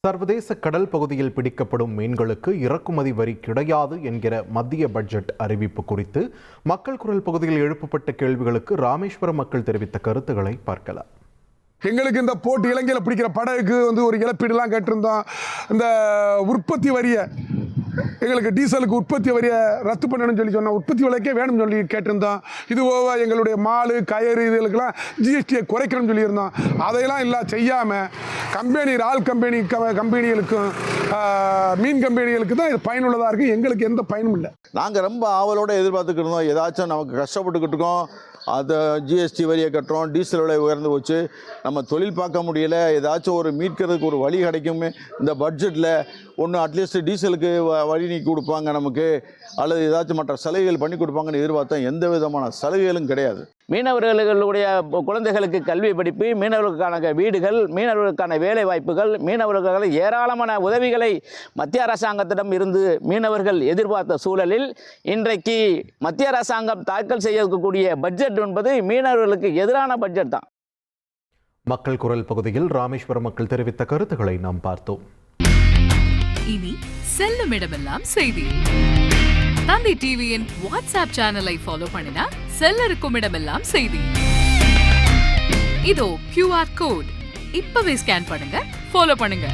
சர்வதேச கடல் பகுதியில் பிடிக்கப்படும் மீன்களுக்கு இறக்குமதி வரி கிடையாது என்கிற மத்திய பட்ஜெட் அறிவிப்பு குறித்து மக்கள் குரல் பகுதியில் எழுப்பப்பட்ட கேள்விகளுக்கு ராமேஸ்வரம் மக்கள் தெரிவித்த கருத்துக்களை பார்க்கலாம். எங்களுக்கு இந்த போட்டு இலங்கையில் பிடிக்கிற படகுக்கு ஒரு இழப்பீடுலாம் கேட்டிருந்தோம். இந்த உற்பத்தி வரியை எங்களுக்கு டீசலுக்கு உற்பத்தி வரியை ரத்து பண்ணணும்னு சொல்லி சொன்னோம். உற்பத்தி விலைக்கே வேணும்னு சொல்லி கேட்டிருந்தோம். இது போக எங்களுடைய மாலு கயறு இதுகளுக்கெல்லாம் ஜிஎஸ்டியை குறைக்கணும்னு சொல்லியிருந்தோம். அதையெல்லாம் இல்லை செய்யாமல் இறால் கம்பெனிகளுக்கும் மீன் கம்பெனிகளுக்கு தான் இது பயனுள்ளதாக இருக்குது. எங்களுக்கு எந்த பயனும் இல்லை. நாங்கள் ரொம்ப ஆவலோடு எதிர்பார்த்துக்கிட்டு இருந்தோம். ஏதாச்சும் நமக்கு கஷ்டப்பட்டுக்கிட்டு இருக்கோம், அதை ஜிஎஸ்டி வரியை கட்டுறோம், டீசல் விலை உயர்ந்து போச்சு, நம்ம தொழில் பார்க்க முடியலை, ஏதாச்சும் ஒரு மீட்கிறதுக்கு ஒரு வழி கிடைக்குமே இந்த பட்ஜெட்டில். ஒன்று அட்லீஸ்ட் டீசலுக்கு வழி நீக்கி கொடுப்பாங்க நமக்கு, அல்லது ஏதாச்சும் மற்ற சலுகைகள் பண்ணி கொடுப்பாங்கன்னு எதிர்பார்த்தா எந்த விதமான சலுகைகளும் கிடையாது. மீனவர்களுடைய குழந்தைகளுக்கு கல்வி படிப்பு, மீனவர்களுக்கான வீடுகள், மீனவர்களுக்கான வேலை வாய்ப்புகள், மீனவர்களுக்கான ஏராளமான உதவிகளை மத்திய அரசாங்கத்திடம் இருந்து மீனவர்கள் எதிர்பார்த்த சூழலில் இன்றைக்கு மத்திய அரசாங்கம் தாக்கல் செய்யக்கூடிய பட்ஜெட் என்பது மீனவர்களுக்கு எதிரான பட்ஜெட் தான். மக்கள் குரல் பகுதியில் ராமேஸ்வரம் மக்கள் தெரிவித்த கருத்துக்களை நாம் பார்த்தோம். இனி செல்லும் இடமெல்லாம் செய்தி. தந்தி டிவியின் வாட்ஸ்அப் சேனலை ஃபாலோ பண்ணினா செல்ல இருக்கும் இடமெல்லாம் செய்தி. இதோ QR கோட் இப்பவே ஸ்கேன் பண்ணுங்க, ஃபாலோ பண்ணுங்க.